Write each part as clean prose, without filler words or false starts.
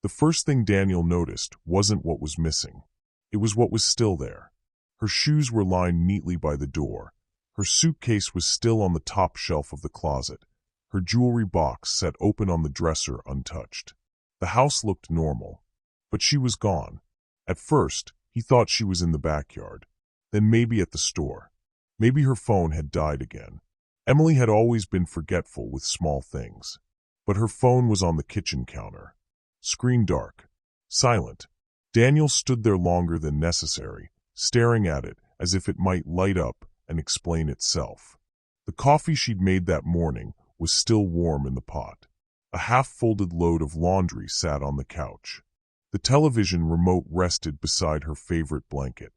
The first thing Daniel noticed wasn't what was missing. It was what was still there. Her shoes were lined neatly by the door. Her suitcase was still on the top shelf of the closet. Her jewelry box set open on the dresser untouched. The house looked normal, but she was gone. At first, he thought she was in the backyard, then maybe at the store. Maybe her phone had died again. Emily had always been forgetful with small things, but her phone was on the kitchen counter. Screen dark, silent. Daniel stood there longer than necessary, staring at it as if it might light up and explain itself. The coffee she'd made that morning was still warm in the pot. A half-folded load of laundry sat on the couch. The television remote rested beside her favorite blanket.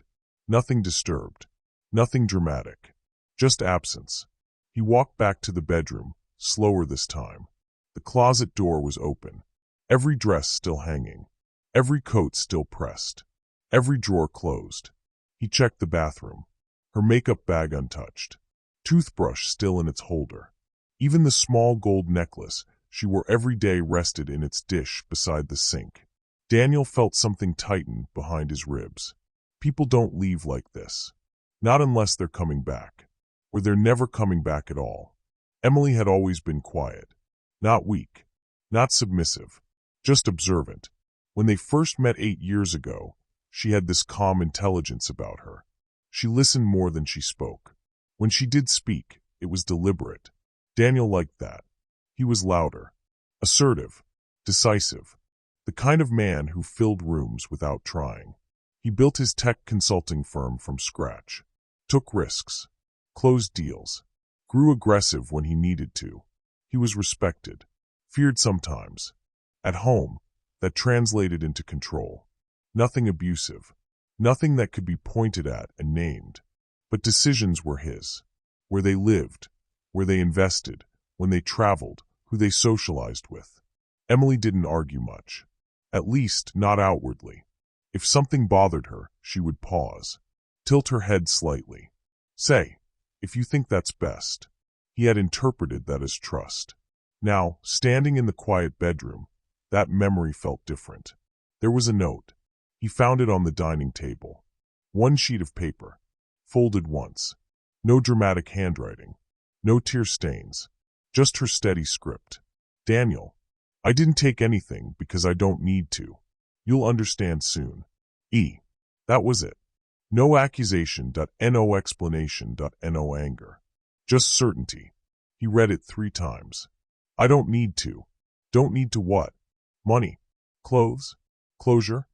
Nothing disturbed, nothing dramatic, just absence. He walked back to the bedroom, slower this time. The closet door was open, every dress still hanging, every coat still pressed, every drawer closed. He checked the bathroom, her makeup bag untouched, toothbrush still in its holder. Even the small gold necklace she wore every day rested in its dish beside the sink. Daniel felt something tighten behind his ribs. People don't leave like this. Not unless they're coming back. Or they're never coming back at all. Emily had always been quiet. Not weak. Not submissive. Just observant. When they first met 8 years ago, she had this calm intelligence about her. She listened more than she spoke. When she did speak, it was deliberate. Daniel liked that. He was louder. Assertive. Decisive. The kind of man who filled rooms without trying. He built his tech consulting firm from scratch. Took risks. Closed deals. Grew aggressive when he needed to. He was respected. Feared sometimes. At home, that translated into control. Nothing abusive. Nothing that could be pointed at and named. But decisions were his. Where they lived. Where they invested. When they traveled. Who they socialized with. Emily didn't argue much. At least, not outwardly. If something bothered her, she would pause. Tilt her head slightly. Say, if you think that's best. He had interpreted that as trust. Now, standing in the quiet bedroom, that memory felt different. There was a note. He found it on the dining table. One sheet of paper. Folded once. No dramatic handwriting. No tear stains. Just her steady script. Daniel, I didn't take anything because I don't need to. You'll understand soon. That was it. No accusation, no explanation, no anger. Just certainty. He read it 3 times. I don't need to. Don't need to what? Money? Clothes? Closure?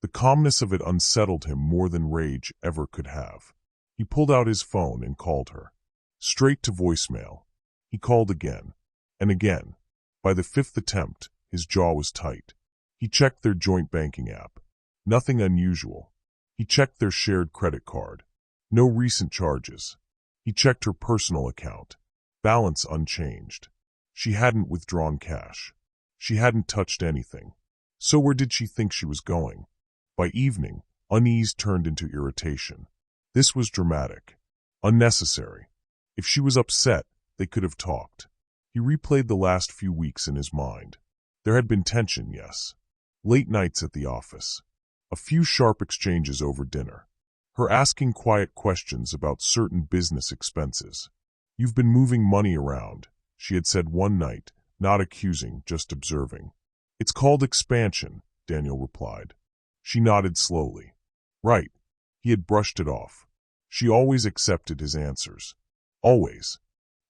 The calmness of it unsettled him more than rage ever could have. He pulled out his phone and called her. Straight to voicemail. He called again. And again. By the 5th attempt, his jaw was tight. He checked their joint banking app. Nothing unusual. He checked their shared credit card. No recent charges. He checked her personal account. Balance unchanged. She hadn't withdrawn cash. She hadn't touched anything. So where did she think she was going? By evening, unease turned into irritation. This was dramatic. Unnecessary. If she was upset, they could have talked. He replayed the last few weeks in his mind. There had been tension, yes. Late nights at the office. A few sharp exchanges over dinner. Her asking quiet questions about certain business expenses. You've been moving money around, she had said one night, not accusing, just observing. It's called expansion, Daniel replied. She nodded slowly. Right. He had brushed it off. She always accepted his answers. Always.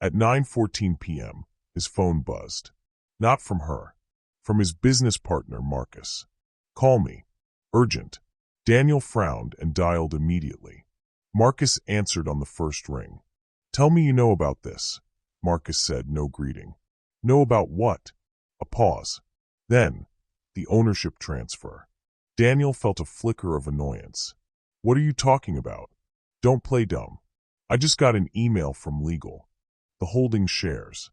At 9:14 p.m., his phone buzzed. Not from her. From his business partner, Marcus. Call me. Urgent. Daniel frowned and dialed immediately. Marcus answered on the first ring. Tell me you know about this, Marcus said, no greeting. Know about what? A pause. Then, the ownership transfer. Daniel felt a flicker of annoyance. What are you talking about? Don't play dumb. I just got an email from legal. The holding shares.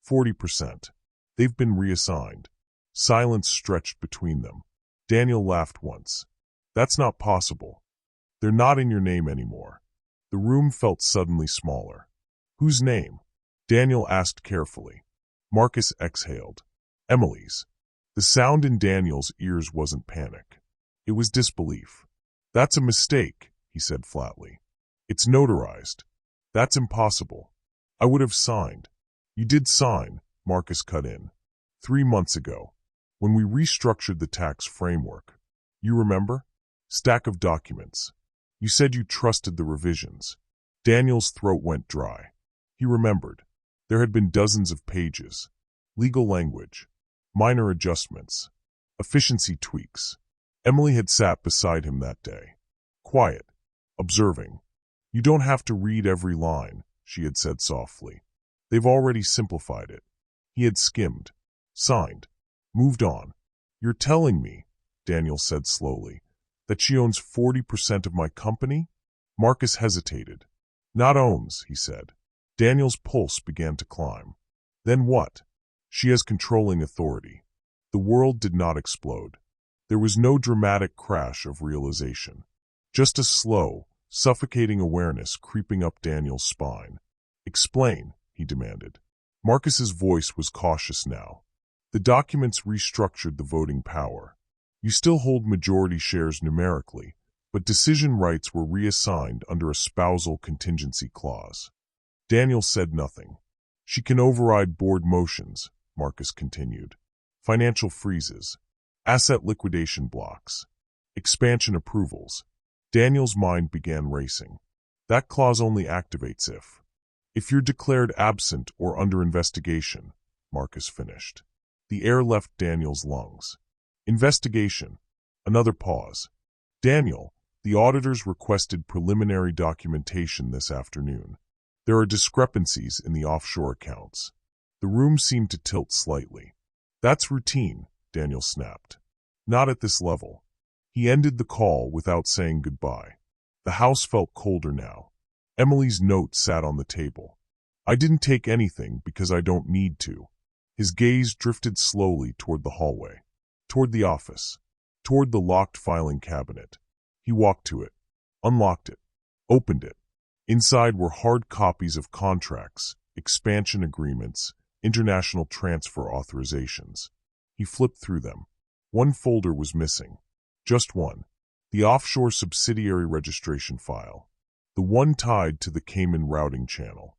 40%. They've been reassigned. Silence stretched between them. Daniel laughed once. That's not possible. They're not in your name anymore. The room felt suddenly smaller. Whose name? Daniel asked carefully. Marcus exhaled. Emily's. The sound in Daniel's ears wasn't panic. It was disbelief. "That's a mistake," he said flatly. "It's notarized. That's impossible. I would have signed." "You did sign," Marcus cut in. 3 months ago, when we restructured the tax framework. You remember? Stack of documents. You said you trusted the revisions." Daniel's throat went dry. He remembered. There had been dozens of pages. Legal language. Minor adjustments. Efficiency tweaks. Emily had sat beside him that day. Quiet. Observing. "You don't have to read every line," she had said softly. "They've already simplified it." He had skimmed. Signed. Moved on. "You're telling me," Daniel said slowly, "that she owns 40% of my company?" Marcus hesitated. "Not owns," he said. Daniel's pulse began to climb. "Then what?" "She has controlling authority." The world did not explode. There was no dramatic crash of realization. Just a slow, suffocating awareness creeping up Daniel's spine. "Explain," he demanded. Marcus's voice was cautious now. "The documents restructured the voting power. You still hold majority shares numerically, but decision rights were reassigned under a spousal contingency clause." Daniel said nothing. "She can override board motions," Marcus continued. "Financial freezes, asset liquidation blocks, expansion approvals." Daniel's mind began racing. "That clause only activates if you're declared absent or under investigation," Marcus finished. The air left Daniel's lungs. "Investigation." Another pause. "Daniel, the auditors requested preliminary documentation this afternoon. There are discrepancies in the offshore accounts." The room seemed to tilt slightly. "That's routine," Daniel snapped. "Not at this level." He ended the call without saying goodbye. The house felt colder now. Emily's note sat on the table. "I didn't take anything because I don't need to." His gaze drifted slowly toward the hallway, toward the office, toward the locked filing cabinet. He walked to it, unlocked it, opened it. Inside were hard copies of contracts, expansion agreements, international transfer authorizations. He flipped through them. One folder was missing. Just one. The offshore subsidiary registration file. The one tied to the Cayman routing channel.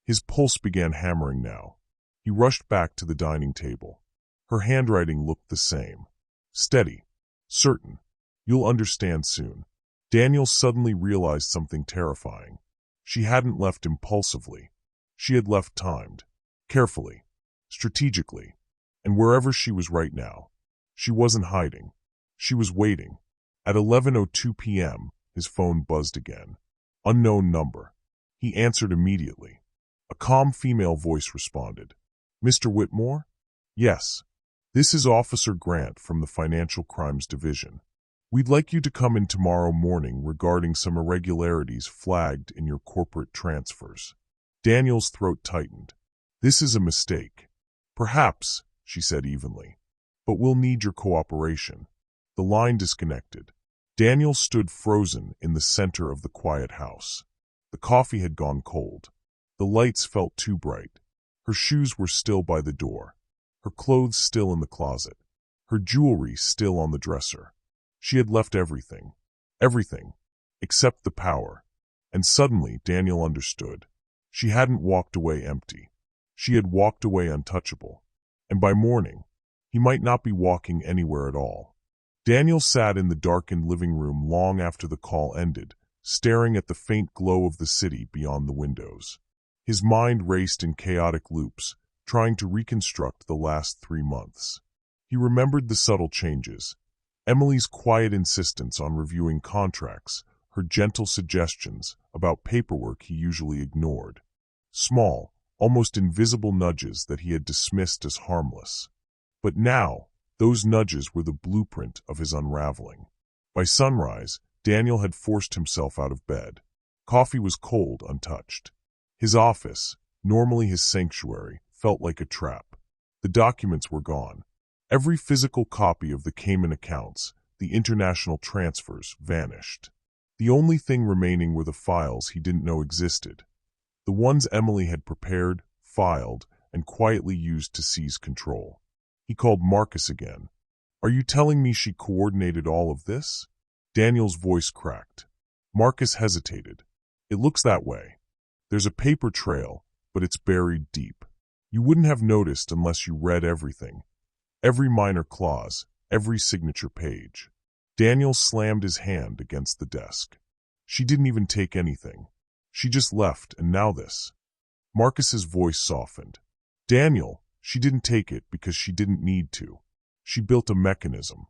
His pulse began hammering now. He rushed back to the dining table. Her handwriting looked the same. Steady. Certain. "You'll understand soon." Daniel suddenly realized something terrifying. She hadn't left impulsively. She had left timed. Carefully. Strategically. And wherever she was right now, she wasn't hiding. She was waiting. At 11:02 p.m., his phone buzzed again. Unknown number. He answered immediately. A calm female voice responded. "Mr. Whitmore?" "Yes. This is Officer Grant from the Financial Crimes Division. We'd like you to come in tomorrow morning regarding some irregularities flagged in your corporate transfers." Daniel's throat tightened. "This is a mistake." "Perhaps," she said evenly. "But we'll need your cooperation." The line disconnected. Daniel stood frozen in the center of the quiet house. The coffee had gone cold. The lights felt too bright. Her shoes were still by the door. Her clothes still in the closet. Her jewelry still on the dresser. She had left everything. Everything. Except the power. And suddenly Daniel understood. She hadn't walked away empty. She had walked away untouchable. And by morning, he might not be walking anywhere at all. Daniel sat in the darkened living room long after the call ended, staring at the faint glow of the city beyond the windows. His mind raced in chaotic loops, trying to reconstruct the last 3 months. He remembered the subtle changes. Emily's quiet insistence on reviewing contracts, her gentle suggestions about paperwork he usually ignored. Small, almost invisible nudges that he had dismissed as harmless. But now, those nudges were the blueprint of his unraveling. By sunrise, Daniel had forced himself out of bed. Coffee was cold, untouched. His office, normally his sanctuary, felt like a trap. The documents were gone. Every physical copy of the Cayman accounts, the international transfers, vanished. The only thing remaining were the files he didn't know existed. The ones Emily had prepared, filed, and quietly used to seize control. He called Marcus again. Are you telling me she coordinated all of this? Daniel's voice cracked. Marcus hesitated. It looks that way. There's a paper trail, but it's buried deep. You wouldn't have noticed unless you read everything. Every minor clause, every signature page. Daniel slammed his hand against the desk. She didn't even take anything. She just left, and now this. Marcus's voice softened. Daniel, she didn't take it because she didn't need to. She built a mechanism.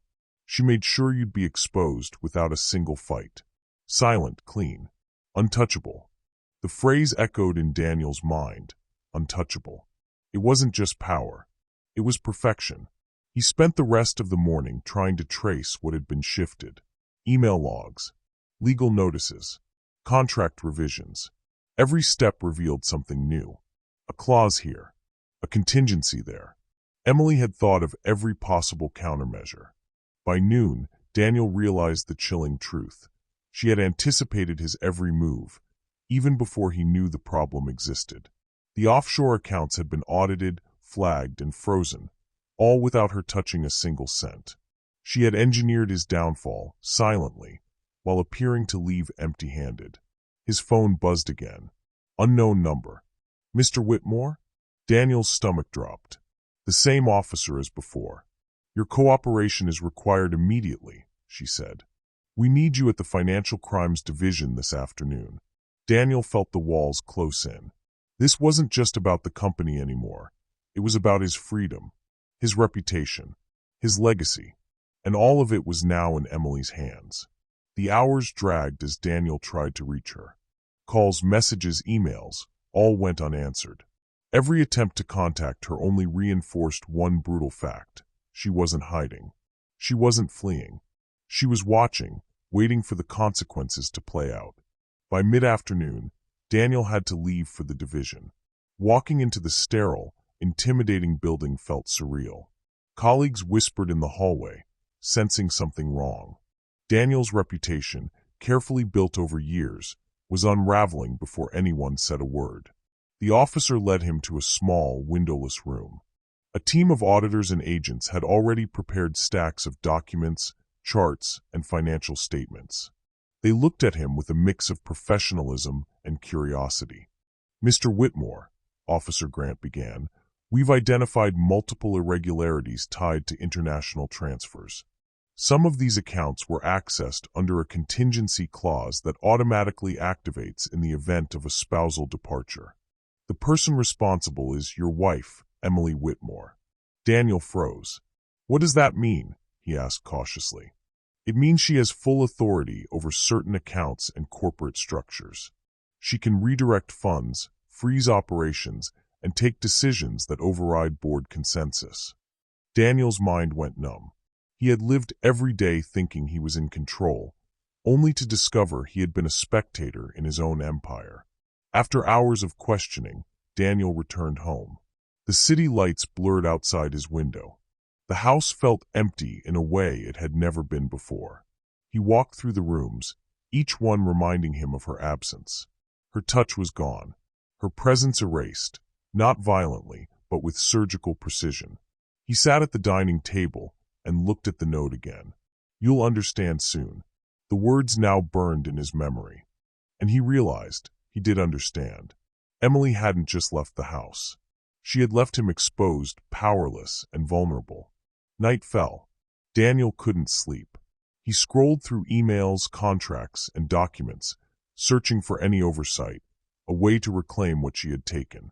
She made sure you'd be exposed without a single fight. Silent, clean, untouchable. The phrase echoed in Daniel's mind. Untouchable. It wasn't just power. It was perfection. He spent the rest of the morning trying to trace what had been shifted. Email logs, legal notices, contract revisions. Every step revealed something new. A clause here, a contingency there. Emily had thought of every possible countermeasure. By noon, Daniel realized the chilling truth. She had anticipated his every move, even before he knew the problem existed. The offshore accounts had been audited, flagged, and frozen, all without her touching a single cent. She had engineered his downfall, silently, while appearing to leave empty-handed. His phone buzzed again. Unknown number. Mr. Whitmore? Daniel's stomach dropped. The same officer as before. Your cooperation is required immediately, she said. We need you at the Financial Crimes Division this afternoon. Daniel felt the walls close in. This wasn't just about the company anymore. It was about his freedom, his reputation, his legacy, and all of it was now in Emily's hands. The hours dragged as Daniel tried to reach her. Calls, messages, emails, all went unanswered. Every attempt to contact her only reinforced one brutal fact. She wasn't hiding. She wasn't fleeing. She was watching, waiting for the consequences to play out. By mid-afternoon, Daniel had to leave for the division. Walking into the sterile, intimidating building felt surreal. Colleagues whispered in the hallway, sensing something wrong. Daniel's reputation, carefully built over years, was unraveling before anyone said a word. The officer led him to a small, windowless room. A team of auditors and agents had already prepared stacks of documents, charts, and financial statements. They looked at him with a mix of professionalism and curiosity. Mr. Whitmore, Officer Grant began, we've identified multiple irregularities tied to international transfers. Some of these accounts were accessed under a contingency clause that automatically activates in the event of a spousal departure. The person responsible is your wife, Emily Whitmore. Daniel froze. What does that mean? He asked cautiously. It means she has full authority over certain accounts and corporate structures. She can redirect funds, freeze operations, and take decisions that override board consensus. Daniel's mind went numb. He had lived every day thinking he was in control, only to discover he had been a spectator in his own empire. After hours of questioning, Daniel returned home. The city lights blurred outside his window. The house felt empty in a way it had never been before. He walked through the rooms, each one reminding him of her absence. Her touch was gone, her presence erased, not violently, but with surgical precision. He sat at the dining table and looked at the note again. You'll understand soon. The words now burned in his memory. And he realized he did understand. Emily hadn't just left the house. She had left him exposed, powerless, and vulnerable. Night fell. Daniel couldn't sleep. He scrolled through emails, contracts, and documents, searching for any oversight, a way to reclaim what she had taken.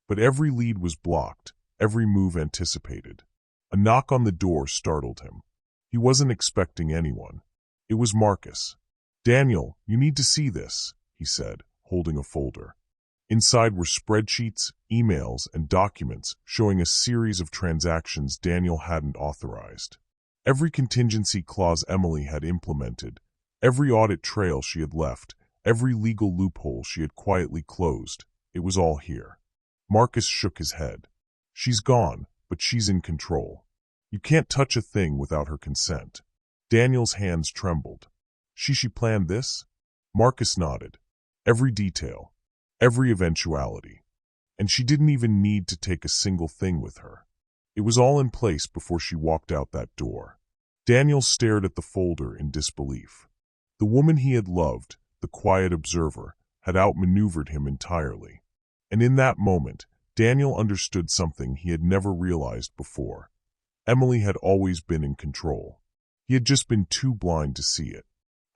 But every lead was blocked, every move anticipated. A knock on the door startled him. He wasn't expecting anyone. It was Marcus. Daniel, you need to see this, he said, holding a folder. Inside were spreadsheets, emails, and documents showing a series of transactions Daniel hadn't authorized. Every contingency clause Emily had implemented, every audit trail she had left, every legal loophole she had quietly closed, it was all here. Marcus shook his head. She's gone, but she's in control. You can't touch a thing without her consent. Daniel's hands trembled. She planned this? Marcus nodded. Every detail. Every eventuality. And she didn't even need to take a single thing with her. It was all in place before she walked out that door. Daniel stared at the folder in disbelief. The woman he had loved, the quiet observer, had outmaneuvered him entirely. And in that moment, Daniel understood something he had never realized before. Emily had always been in control. He had just been too blind to see it.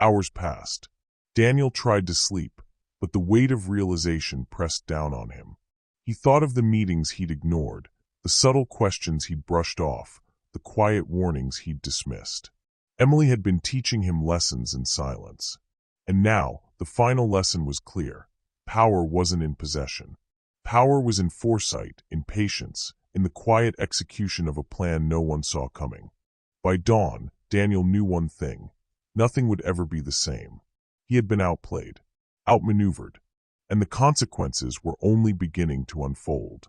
Hours passed. Daniel tried to sleep, but the weight of realization pressed down on him. He thought of the meetings he'd ignored, the subtle questions he'd brushed off, the quiet warnings he'd dismissed. Emily had been teaching him lessons in silence. And now, the final lesson was clear. Power wasn't in possession. Power was in foresight, in patience, in the quiet execution of a plan no one saw coming. By dawn, Daniel knew one thing. Nothing would ever be the same. He had been outplayed, outmaneuvered, and the consequences were only beginning to unfold.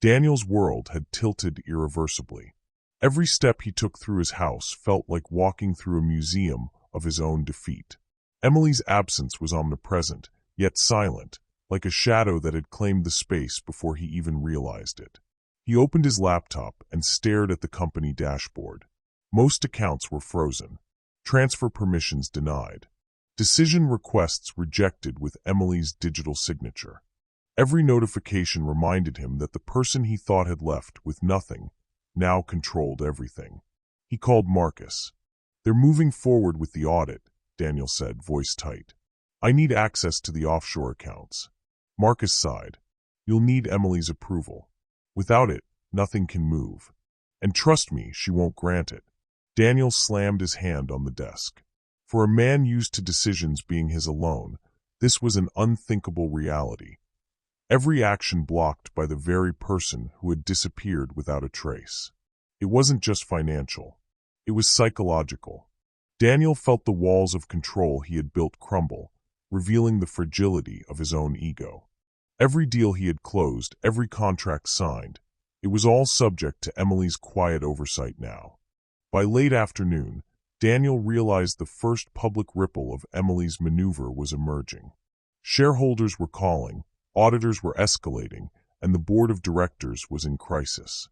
Daniel's world had tilted irreversibly. Every step he took through his house felt like walking through a museum of his own defeat. Emily's absence was omnipresent, yet silent, like a shadow that had claimed the space before he even realized it. He opened his laptop and stared at the company dashboard. Most accounts were frozen. Transfer permissions denied. Decision requests rejected with Emily's digital signature. Every notification reminded him that the person he thought had left with nothing now controlled everything. He called Marcus. "They're moving forward with the audit," Daniel said, voice tight. "I need access to the offshore accounts." Marcus sighed. "You'll need Emily's approval. Without it, nothing can move. And trust me, she won't grant it." Daniel slammed his hand on the desk. For a man used to decisions being his alone, this was an unthinkable reality. Every action blocked by the very person who had disappeared without a trace. It wasn't just financial. It was psychological. Daniel felt the walls of control he had built crumble, revealing the fragility of his own ego. Every deal he had closed, every contract signed, it was all subject to Emily's quiet oversight now. By late afternoon, Daniel realized the first public ripple of Emily's maneuver was emerging. Shareholders were calling, auditors were escalating, and the board of directors was in crisis.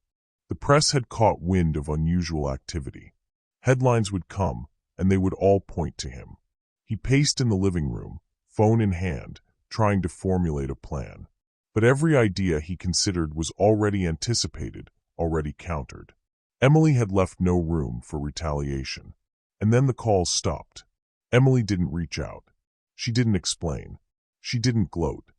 The press had caught wind of unusual activity. Headlines would come, and they would all point to him. He paced in the living room, phone in hand, trying to formulate a plan. But every idea he considered was already anticipated, already countered. Emily had left no room for retaliation. And then the calls stopped. Emily didn't reach out. She didn't explain. She didn't gloat.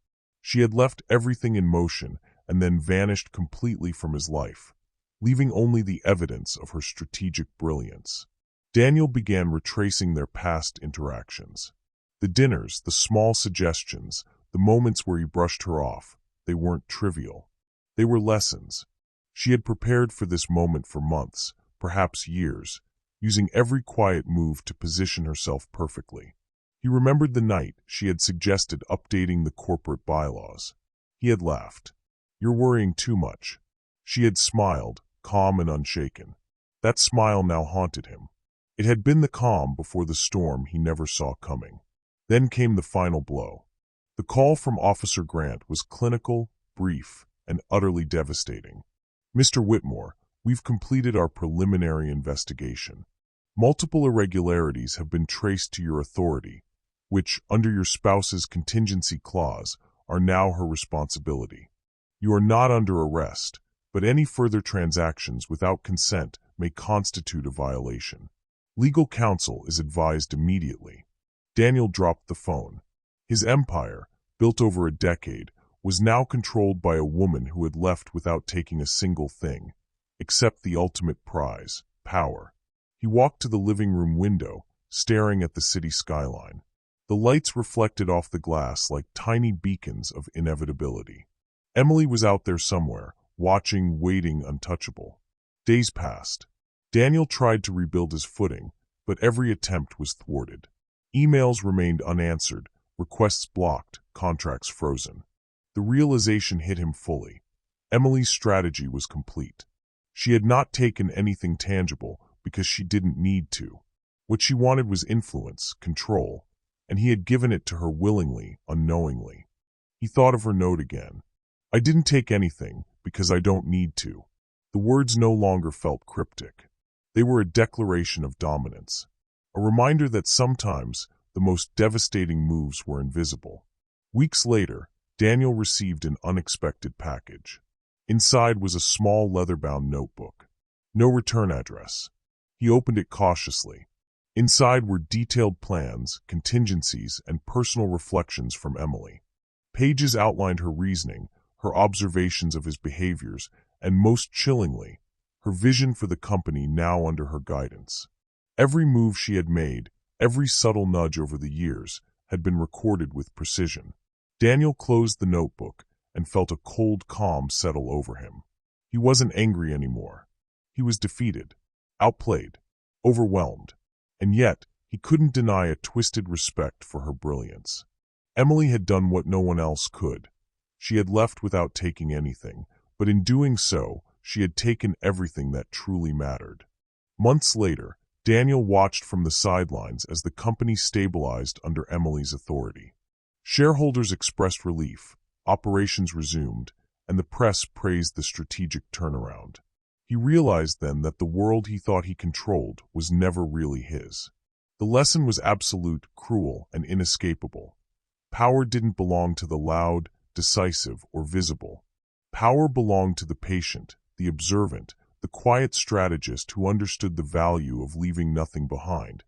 She had left everything in motion and then vanished completely from his life, leaving only the evidence of her strategic brilliance. Daniel began retracing their past interactions. The dinners, the small suggestions, the moments where he brushed her off, they weren't trivial. They were lessons. She had prepared for this moment for months, perhaps years, using every quiet move to position herself perfectly. He remembered the night she had suggested updating the corporate bylaws. He had laughed. "You're worrying too much." She had smiled, calm and unshaken. That smile now haunted him. It had been the calm before the storm he never saw coming. Then came the final blow. The call from Officer Grant was clinical, brief, and utterly devastating. "Mr. Whitmore, we've completed our preliminary investigation. Multiple irregularities have been traced to your authority, which, under your spouse's contingency clause, are now her responsibility. You are not under arrest, but any further transactions without consent may constitute a violation. Legal counsel is advised immediately." Daniel dropped the phone. His empire, built over a decade, was now controlled by a woman who had left without taking a single thing, except the ultimate prize, power. He walked to the living room window, staring at the city skyline. The lights reflected off the glass like tiny beacons of inevitability. Emily was out there somewhere, watching, waiting, untouchable. Days passed. Daniel tried to rebuild his footing, but every attempt was thwarted. Emails remained unanswered, requests blocked, contracts frozen. The realization hit him fully. Emily's strategy was complete. She had not taken anything tangible because she didn't need to. What she wanted was influence, control, and he had given it to her willingly, unknowingly. He thought of her note again. "I didn't take anything because I don't need to." The words no longer felt cryptic. They were a declaration of dominance, a reminder that sometimes the most devastating moves were invisible. Weeks later, Daniel received an unexpected package. Inside was a small leather-bound notebook. No return address. He opened it cautiously. Inside were detailed plans, contingencies, and personal reflections from Emily. Pages outlined her reasoning, her observations of his behaviors, and most chillingly, her vision for the company now under her guidance. Every move she had made, every subtle nudge over the years, had been recorded with precision. Daniel closed the notebook and felt a cold calm settle over him. He wasn't angry anymore. He was defeated, outplayed, overwhelmed, and yet he couldn't deny a twisted respect for her brilliance. Emily had done what no one else could. She had left without taking anything, but in doing so, she had taken everything that truly mattered. Months later, Daniel watched from the sidelines as the company stabilized under Emily's authority. Shareholders expressed relief, operations resumed, and the press praised the strategic turnaround. He realized then that the world he thought he controlled was never really his. The lesson was absolute, cruel, and inescapable. Power didn't belong to the loud, decisive, or visible. Power belonged to the patient, the observant, the quiet strategist who understood the value of leaving nothing behind,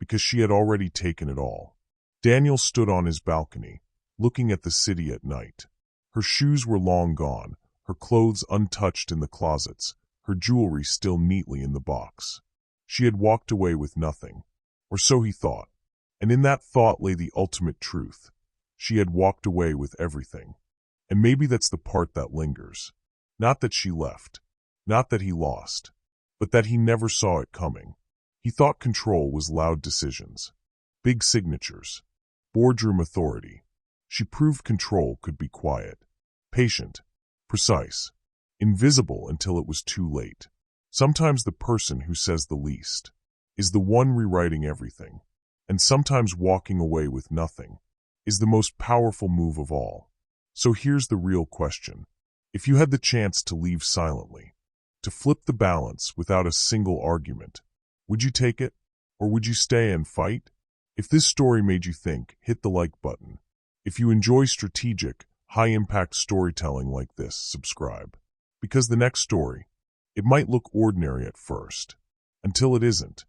because she had already taken it all. Daniel stood on his balcony, looking at the city at night. Her shoes were long gone, her clothes untouched in the closets, her jewelry still neatly in the box. She had walked away with nothing, or so he thought, and in that thought lay the ultimate truth. She had walked away with everything. And maybe that's the part that lingers. Not that she left, not that he lost, but that he never saw it coming. He thought control was loud decisions, big signatures, boardroom authority. She proved control could be quiet, patient, precise, invisible until it was too late. Sometimes the person who says the least is the one rewriting everything, and sometimes walking away with nothing is the most powerful move of all. So here's the real question. If you had the chance to leave silently, to flip the balance without a single argument, would you take it? Or would you stay and fight? If this story made you think, hit the like button. If you enjoy strategic, high-impact storytelling like this, subscribe. Because the next story, it might look ordinary at first, until it isn't.